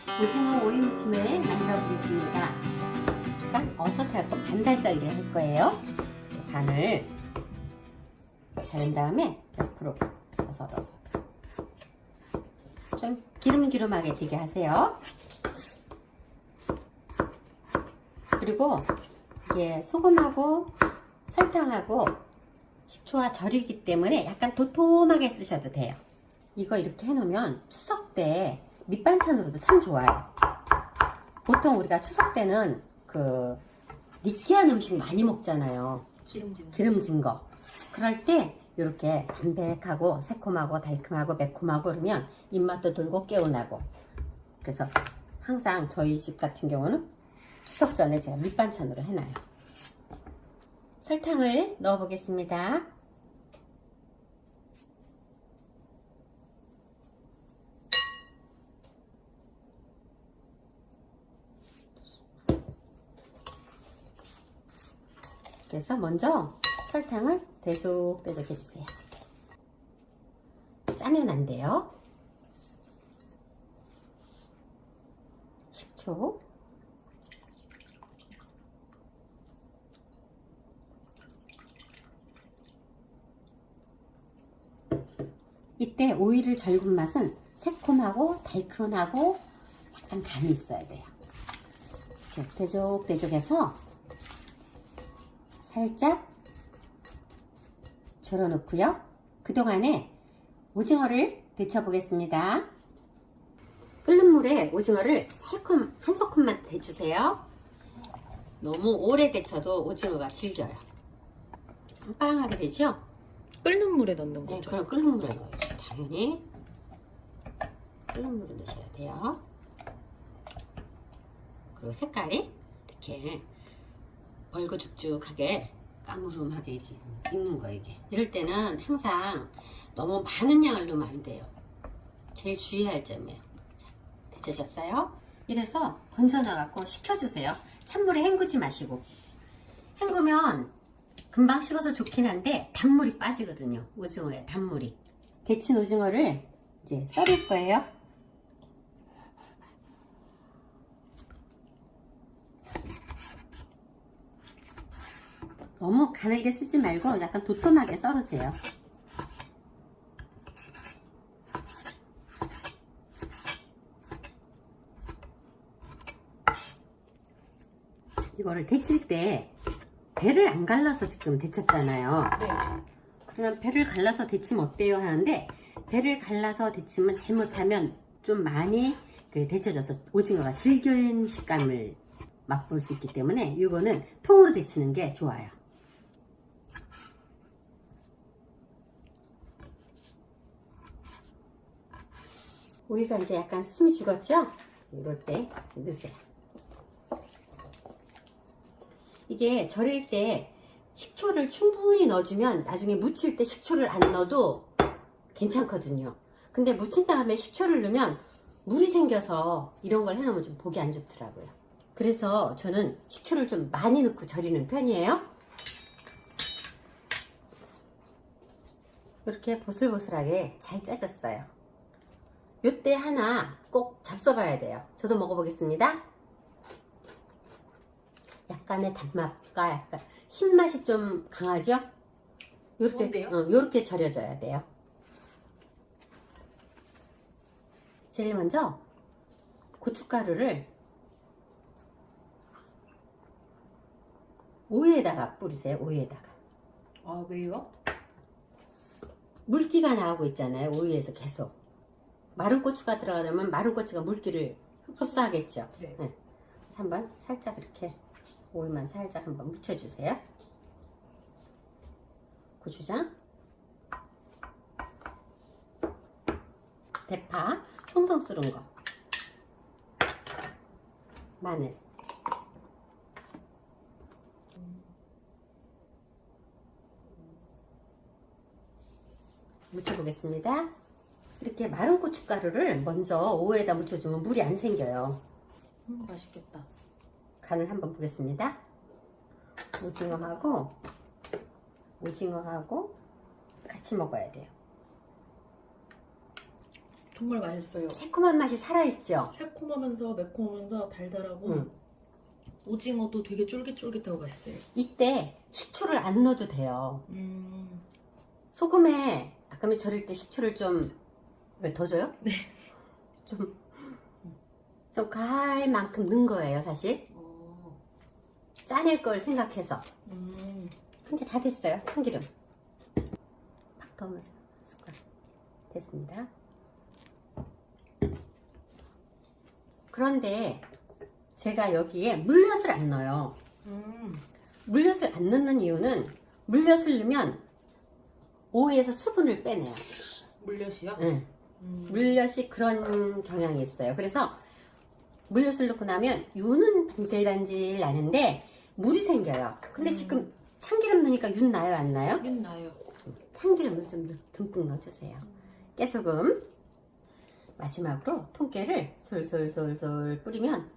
오징어 오이 무침을 만들어 보겠습니다. 그러니까 어슷하고 반달싹이를 할 거예요. 반을 자른 다음에 옆으로 어서 좀 기름기름하게 되게 하세요. 그리고 이게 소금하고 설탕하고 식초와 절이기 때문에 약간 도톰하게 쓰셔도 돼요. 이거 이렇게 해놓으면 추석 때 밑반찬으로도 참 좋아요. 보통 우리가 추석 때는 그 느끼한 음식 많이 먹잖아요. 기름진 거. 그럴 때 이렇게 담백하고 새콤하고 달콤하고 매콤하고 그러면 입맛도 돌고 개운하고. 그래서 항상 저희 집 같은 경우는 추석 전에 제가 밑반찬으로 해놔요. 설탕을 넣어 보겠습니다. 그래서 먼저 설탕을 대속대속 해주세요. 짜면 안 돼요. 식초, 이때 오이를 절군 맛은 새콤하고 달큰하고 약간 간이 있어야 돼요. 이렇게 대적대적해서 살짝 절여 놓고요. 그동안에 오징어를 데쳐 보겠습니다. 끓는 물에 오징어를 새콤 한 소끔만 데쳐주세요. 너무 오래 데쳐도 오징어가 질겨요. 빵빵하게 되죠? 끓는 물에 넣는 거죠? 네, 그럼 끓는 물에 넣어야죠. 당연히 끓는 물에 넣으셔야 돼요. 그리고 색깔이 이렇게 벌거죽죽하게 까무름하게 이렇게 익는 거예요. 이게 이럴 때는 항상 너무 많은 양을 넣으면 안 돼요. 제일 주의할 점이에요. 자, 데치셨어요? 이래서 건져놔갖고 식혀주세요. 찬물에 헹구지 마시고. 헹구면 금방 식어서 좋긴 한데 단물이 빠지거든요. 오징어에 단물이. 데친 오징어를 이제 썰을 거예요. 너무 가늘게 쓰지 말고 약간 도톰하게 썰으세요. 이거를 데칠 때 배를 안 갈라서 지금 데쳤잖아요. 네. 그러면 배를 갈라서 데치면 어때요? 하는데 배를 갈라서 데치면 잘못하면 좀 많이 데쳐져서 오징어가 질긴 식감을 맛볼 수 있기 때문에 이거는 통으로 데치는 게 좋아요. 오이가 이제 약간 숨이 죽었죠? 이럴 때 넣으세요. 이게 절일 때 식초를 충분히 넣어주면 나중에 무칠 때 식초를 안 넣어도 괜찮거든요. 근데 무친 다음에 식초를 넣으면 물이 생겨서 이런 걸 해놓으면 좀 보기 안 좋더라고요. 그래서 저는 식초를 좀 많이 넣고 절이는 편이에요. 이렇게 보슬보슬하게 잘 짜졌어요. 요때 하나 꼭 잡숴봐야 돼요. 저도 먹어보겠습니다. 약간의 단맛과 약간 신맛이 좀 강하죠? 요렇게 절여져야 돼요. 제일 먼저 고춧가루를 오이에다가 뿌리세요. 오이에다가. 아, 왜요? 물기가 나오고 있잖아요. 오이에서 계속. 마른 고추가 들어가면 마른 고추가 물기를 흡수하겠죠. 네. 그래서 한번 살짝 이렇게 오이만 살짝 한번 묻혀주세요. 고추장, 대파, 송송 썰은 거, 마늘, 묻혀보겠습니다. 이렇게 마른 고춧가루를 먼저 오이에다 묻혀주면 물이 안 생겨요. 맛있겠다. 간을 한번 보겠습니다. 오징어하고 같이 먹어야 돼요. 정말 맛있어요. 새콤한 맛이 살아있죠? 새콤하면서 매콤하면서 달달하고 응. 오징어도 되게 쫄깃쫄깃하고 맛있어요. 이때 식초를 안 넣어도 돼요. 음. 소금에 아까면 절일 때 식초를 좀 왜 더 줘요? 네. 좀 가할 만큼 넣은 거예요, 사실. 짜낼 걸 생각해서. 이제 다 됐어요, 참기름. 팍 넣으면서 숟가락. 됐습니다. 그런데 제가 여기에 물엿을 안 넣어요. 물엿을 안 넣는 이유는 물엿을 넣으면 오이에서 수분을 빼내요. 물엿이요? 네. 물엿이 그런 경향이 있어요. 그래서 물엿을 넣고 나면 윤은 반질반질 나는데 물이 생겨요. 근데 지금 참기름 넣으니까 윤 나요, 안 나요? 윤 나요. 참기름을 좀 듬뿍 넣어주세요. 깨소금. 마지막으로 통깨를 솔솔솔솔 뿌리면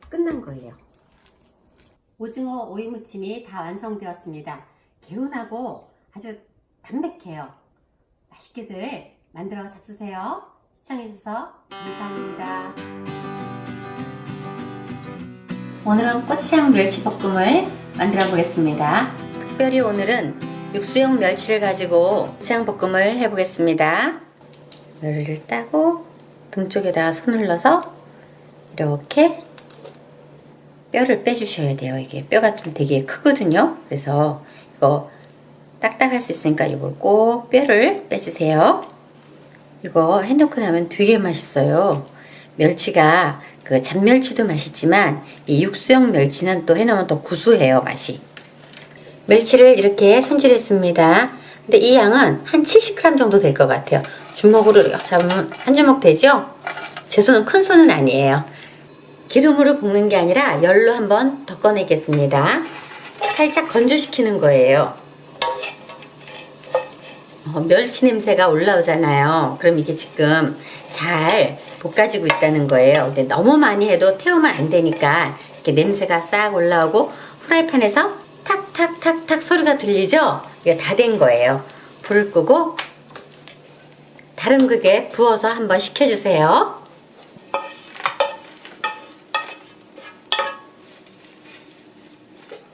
끝난 거예요. 오징어 오이 무침이 다 완성되었습니다. 개운하고 아주 담백해요. 맛있게들 만들어 잡수세요. 시청해주셔서 감사합니다. 오늘은 고추장 멸치볶음을 만들어 보겠습니다. 특별히 오늘은 육수용 멸치를 가지고 고추장볶음을 해보겠습니다. 멸치를 따고 등 쪽에다가 손을 넣어서 이렇게 뼈를 빼주셔야 돼요. 이게 뼈가 좀 되게 크거든요. 그래서 이거 딱딱할 수 있으니까 이걸 꼭 뼈를 빼주세요. 이거 해놓고 나면 되게 맛있어요. 멸치가 그 잡멸치도 맛있지만 이 육수용 멸치는 또 해놓으면 더 구수해요, 맛이. 멸치를 이렇게 손질했습니다. 근데 이 양은 한 70g 정도 될 것 같아요. 주먹으로 이렇게 잡으면 한 주먹 되죠? 제 손은 큰 손은 아니에요. 기름으로 볶는 게 아니라 열로 한번 더 꺼내겠습니다. 살짝 건조시키는 거예요. 멸치 냄새가 올라오잖아요. 그럼 이게 지금 잘 볶아지고 있다는 거예요. 근데 너무 많이 해도 태우면 안 되니까 이렇게 냄새가 싹 올라오고 프라이팬에서 탁탁탁탁 소리가 들리죠? 이게 다 된 거예요. 불을 끄고 다른 극에 부어서 한번 식혀주세요.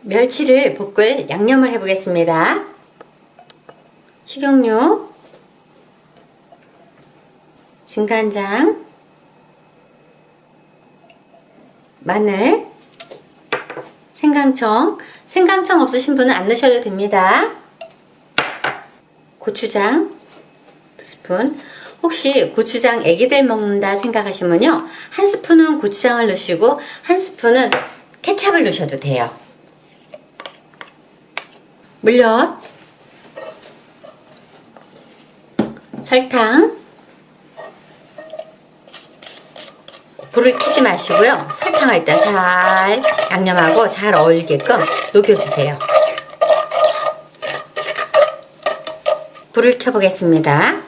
멸치를 볶을 양념을 해보겠습니다. 식용유, 진간장, 마늘, 생강청. 생강청 없으신 분은 안 넣으셔도 됩니다. 고추장 2스푼. 혹시 고추장 애기들 먹는다 생각하시면요, 한 스푼은 고추장을 넣으시고 한 스푼은 케찹을 넣으셔도 돼요. 물엿, 설탕. 불을 켜지 마시고요. 설탕을 일단 잘 양념하고 잘 어울리게끔 녹여주세요. 불을 켜보겠습니다.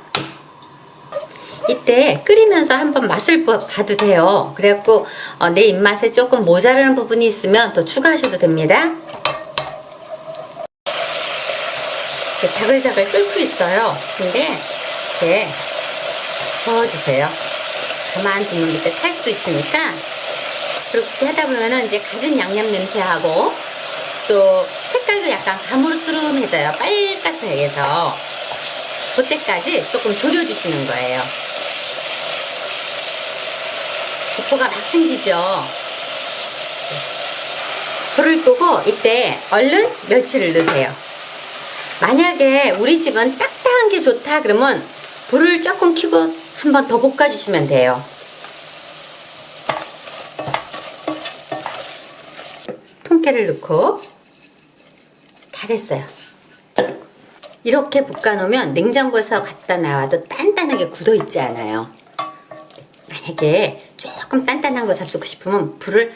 이때 끓이면서 한번 맛을 봐도 돼요. 그래갖고 내 입맛에 조금 모자라는 부분이 있으면 또 추가하셔도 됩니다. 자글자글 끓고 있어요. 근데 이렇게 저어주세요. 가만 두면 밑에 탈 수도 있으니까. 그렇게 하다 보면은 이제 갖은 양념 냄새하고 또 색깔도 약간 가무스름해져요. 빨갛게 해서 그때까지 조금 졸여주시는 거예요. 부포가 막 생기죠. 불을 끄고 이때 얼른 멸치를 넣으세요. 만약에 우리 집은 딱딱한 게 좋다 그러면 불을 조금 켜고 한 번 더 볶아주시면 돼요. 통깨를 넣고 다 됐어요. 이렇게 볶아놓으면 냉장고에서 갖다 놔도 단단하게 굳어있지 않아요. 만약에 조금 단단한 거 잡수고 싶으면 불을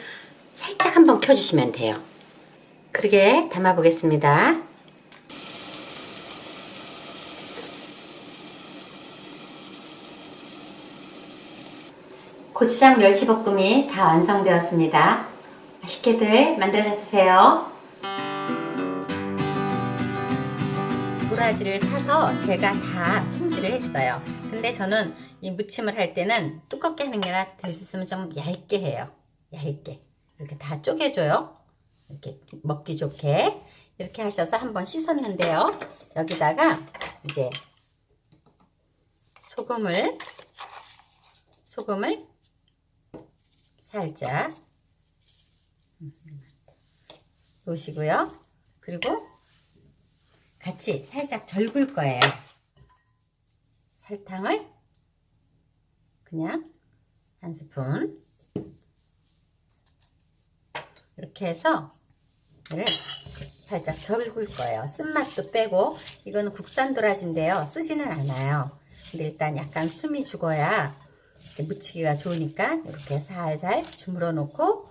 살짝 한번 켜주시면 돼요. 그러게 담아보겠습니다. 고추장 멸치볶음이 다 완성되었습니다. 맛있게들 만들어 잡수세요. 도라지를 사서 제가 다 손질을 했어요. 근데 저는 이 무침을 할 때는 두껍게 하는 게 아니라 될 수 있으면 좀 얇게 해요. 얇게. 이렇게 다 쪼개줘요. 이렇게 먹기 좋게. 이렇게 하셔서 한번 씻었는데요. 여기다가 이제 소금을 살짝 놓으시고요. 그리고 같이 살짝 절굴 거예요. 설탕을 그냥 한 스푼 이렇게 해서 얘를 살짝 절굴 거예요. 쓴맛도 빼고. 이거는 국산 도라지인데요, 쓰지는 않아요. 근데 일단 약간 숨이 죽어야 무치기가 좋으니까 이렇게 살살 주물러 놓고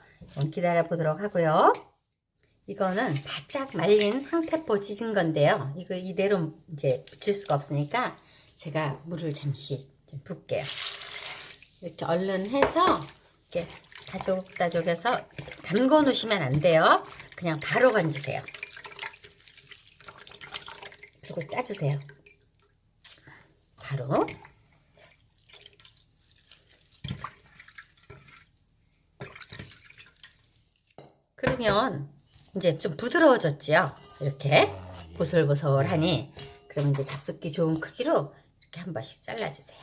기다려 보도록 하고요. 이거는 바짝 말린 황태포 지진 건데요, 이거 이대로 이제 무칠 수가 없으니까 제가 물을 잠시 좀 붓게요. 이렇게 얼른 해서 이렇게 다족다족해서 담궈 놓으시면 안 돼요. 그냥 바로 건지세요. 그리고 짜주세요. 바로. 그러면 이제 좀 부드러워졌지요. 이렇게 보솔보솔하니. 그러면 이제 잡숫기 좋은 크기로 이렇게 한 번씩 잘라주세요.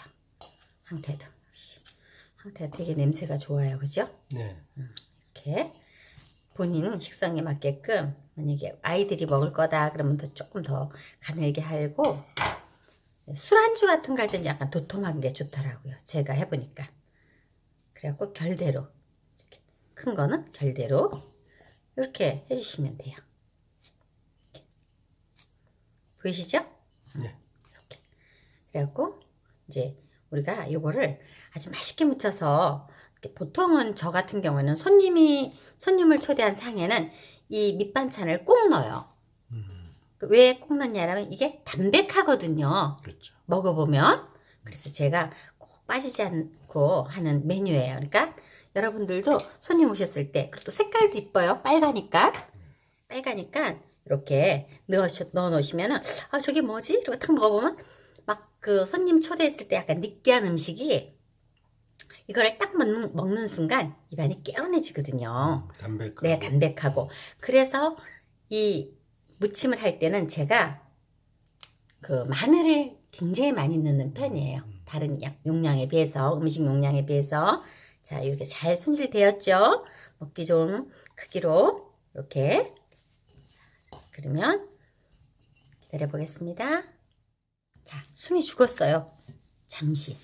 황태도 역시 황태가 되게 냄새가 좋아요, 그죠? 네. 이렇게 본인 식성에 맞게끔, 만약에 아이들이 먹을 거다 그러면 조금 더 가늘게 할고, 술안주 같은 거 할 때는 약간 도톰한 게 좋더라고요, 제가 해보니까. 그래갖고 결대로, 이렇게 큰 거는 결대로 이렇게 해주시면 돼요. 이렇게. 보이시죠? 네. 이렇게. 그래갖고 이제 우리가 요거를 아주 맛있게 무쳐서, 보통은 저 같은 경우는 손님을 초대한 상에는 이 밑반찬을 꼭 넣어요. 왜 꼭 넣냐면 이게 담백하거든요. 그렇죠. 먹어보면. 그래서 제가 꼭 빠지지 않고 하는 메뉴예요. 그러니까 여러분들도 손님 오셨을 때, 그리고 또 색깔도 이뻐요. 빨가니까 이렇게 넣어 놓으시면은, 아 저게 뭐지? 이러고 탁 먹어보면 막 그 손님 초대했을 때 약간 느끼한 음식이, 이거를 딱 먹는 순간 입안이 개운해지거든요. 담백하고. 네, 담백하고. 그래서 이 무침을 할 때는 제가 그 마늘을 굉장히 많이 넣는 편이에요. 다른 용량에 비해서, 음식 용량에 비해서. 자, 이렇게 잘 손질되었죠? 먹기 좋은 크기로 이렇게. 그러면 기다려 보겠습니다. 자, 숨이 죽었어요. 잠시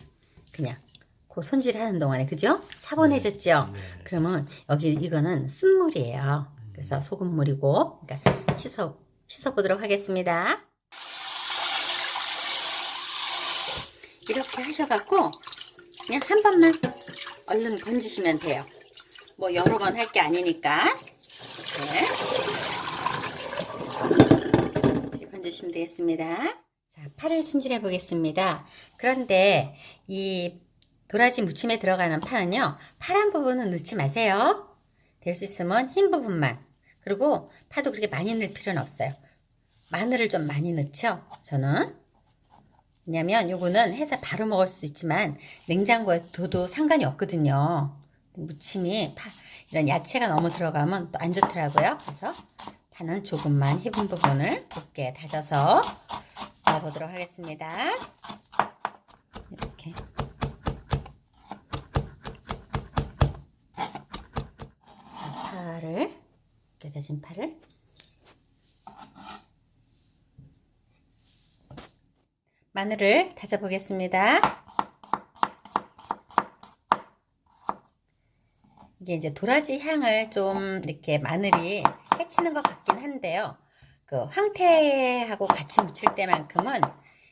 그냥 그 손질하는 동안에, 그죠? 차분해졌죠? 네. 그러면 여기 이거는 쓴물이에요. 그래서 소금물이고, 그러니까 씻어 보도록 하겠습니다. 이렇게 하셔갖고 그냥 한 번만 얼른 건지시면 돼요. 뭐 여러 번 할 게 아니니까. 이렇게 건지시면 되겠습니다. 자, 파를 손질해 보겠습니다. 그런데 이 도라지 무침에 들어가는 파는요, 파란 부분은 넣지 마세요. 될 수 있으면 흰 부분만. 그리고 파도 그렇게 많이 넣을 필요는 없어요. 마늘을 좀 많이 넣죠, 저는. 왜냐면 요거는 해서 바로 먹을 수도 있지만 냉장고에 둬도 상관이 없거든요. 무침이 이런 야채가 너무 들어가면 또 안 좋더라고요. 그래서 파는 조금만 흰 부분을 곱게 다져서 넣어보도록 하겠습니다. 이렇게. 파를, 이렇게 다진 파를 마늘을 다져 보겠습니다. 이게 이제 도라지 향을 좀 이렇게 마늘이 해치는 것 같긴 한데요. 그 황태하고 같이 무칠 때만큼은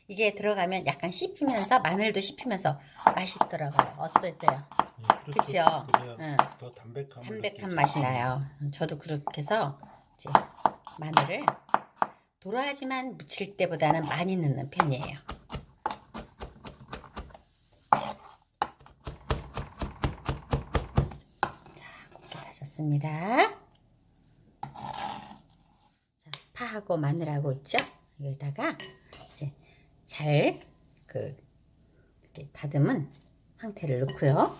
이게 들어가면 약간 씹히면서, 마늘도 씹히면서 맛있더라고요. 어떠세요? 예, 그쵸? 그래야 더 담백한 맛이 나요. 저도 그렇게 해서 이제 마늘을 도라지만 무칠 때보다는 많이 넣는 편이에요. 자, 곱게 다졌습니다. 자, 파하고 마늘하고 있죠? 여기다가 이제 잘 이렇게 다듬은 황태를 넣고요.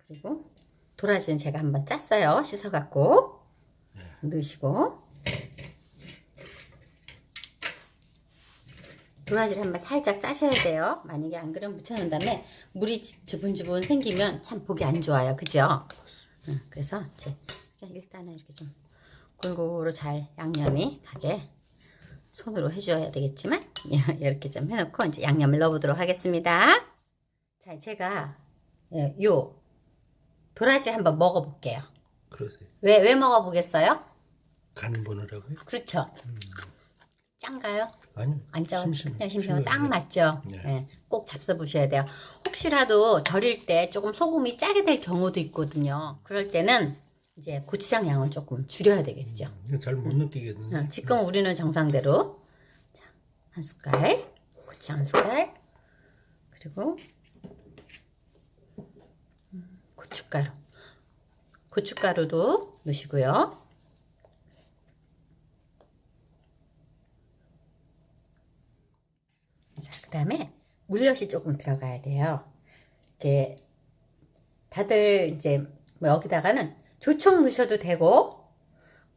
그리고 도라지는 제가 한번 짰어요. 씻어갖고 넣으시고, 도라지를 한번 살짝 짜셔야 돼요. 만약에 안 그러면 묻혀놓은 다음에 물이 주분주분 생기면 참 보기 안 좋아요. 그죠? 그래서 이제 일단은 이렇게 좀 골고루 잘 양념이 가게 손으로 해줘야 되겠지만 이렇게 좀 해놓고 이제 양념을 넣어보도록 하겠습니다. 자, 제가 요 도라지 한번 먹어볼게요. 그러세요. 왜 먹어보겠어요? 간 보느라고요? 그렇죠. 짠가요? 아니요. 안 짜요. 심심해. 그냥 심심해. 딱 맞죠? 네. 네, 꼭 잡숴보셔야 돼요. 혹시라도 절일 때 조금 소금이 짜게 될 경우도 있거든요. 그럴 때는 이제 고추장 양을 조금 줄여야 되겠죠. 이거 잘 못 느끼겠는데. 지금 우리는 정상대로 자, 한 숟갈, 고추장 한 숟갈, 그리고 고춧가루. 고춧가루도 넣으시고요. 자, 그 다음에 물엿이 조금 들어가야 돼요. 이렇게 다들 이제 뭐 여기다가는 조청 넣으셔도 되고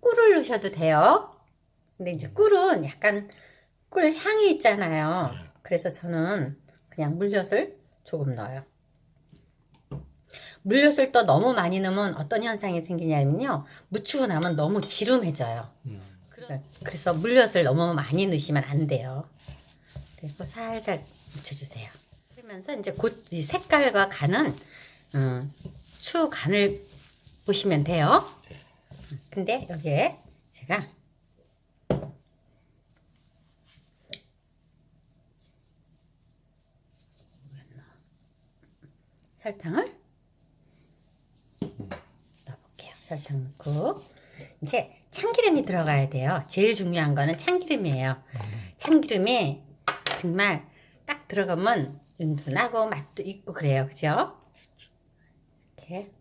꿀을 넣으셔도 돼요. 근데 이제 꿀은 약간 꿀 향이 있잖아요. 그래서 저는 그냥 물엿을 조금 넣어요. 물엿을 또 너무 많이 넣으면 어떤 현상이 생기냐면요, 묻히고 나면 너무 지름해져요. 그래서 물엿을 너무 많이 넣으시면 안 돼요. 그리고 살살 묻혀주세요. 그러면서 이제 곧 이 색깔과 간은 추 간을 보시면 돼요. 근데 여기에 제가 설탕을 넣어볼게요. 설탕 넣고 이제 참기름이 들어가야 돼요. 제일 중요한 거는 참기름이에요. 참기름이 정말 딱 들어가면 은은하고 맛도 있고 그래요. 그죠? 이렇게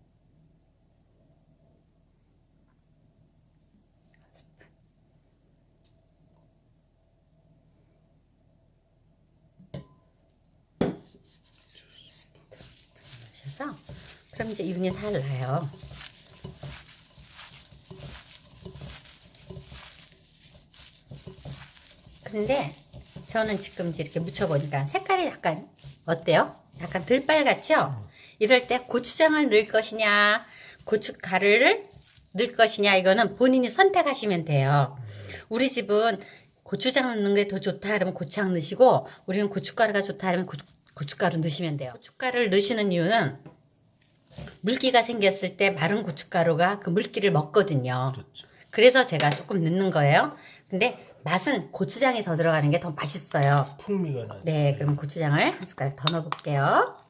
넣으셔서 그럼 이제 윤이 살 나요. 근데 저는 지금 이렇게 묻혀보니까 색깔이 약간 어때요? 약간 덜 빨갛죠? 이럴 때 고추장을 넣을 것이냐 고춧가루를 넣을 것이냐 이거는 본인이 선택하시면 돼요. 우리 집은 고추장 넣는 게 더 좋다 그러면 고추장 넣으시고, 우리는 고춧가루가 좋다 그러면 고춧가루 넣으시면 돼요. 고춧가루를 넣으시는 이유는 물기가 생겼을 때 마른 고춧가루가 그 물기를 먹거든요. 그렇죠. 그래서 제가 조금 넣는 거예요. 근데 맛은 고추장이 더 들어가는 게 더 맛있어요. 풍미가 나죠. 네, 그럼 고추장을 한 숟가락 더 넣어볼게요.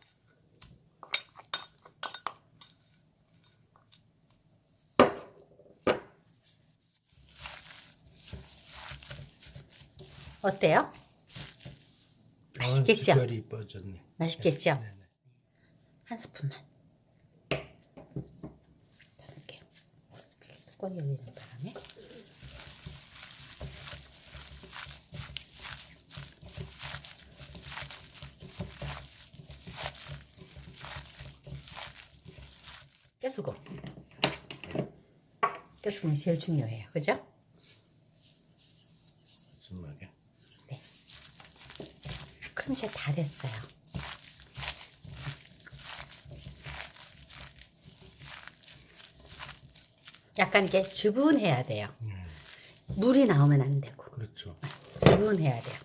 어때요? 맛있겠죠? 색깔이 이뻐졌네. 맛있겠죠? 네네. 한 스푼만 더 넣을게요. 뚜껑 열리는 바람에. 깨소금. 깨소금이 제일 중요해요. 그죠? 순하게. 네. 그럼 이제 다 됐어요. 약간 이게 주분해야 돼요. 물이 나오면 안 되고. 그렇죠. 주분해야 돼요.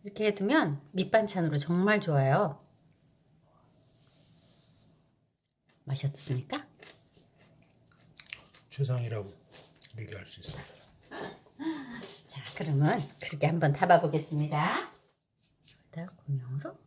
이렇게 해두면 밑반찬으로 정말 좋아요. 맛이 어떻습니까? 최상이라고 얘기할 수 있습니다. 자, 그러면 그렇게 한번 담아보겠습니다. 여기다 고명으로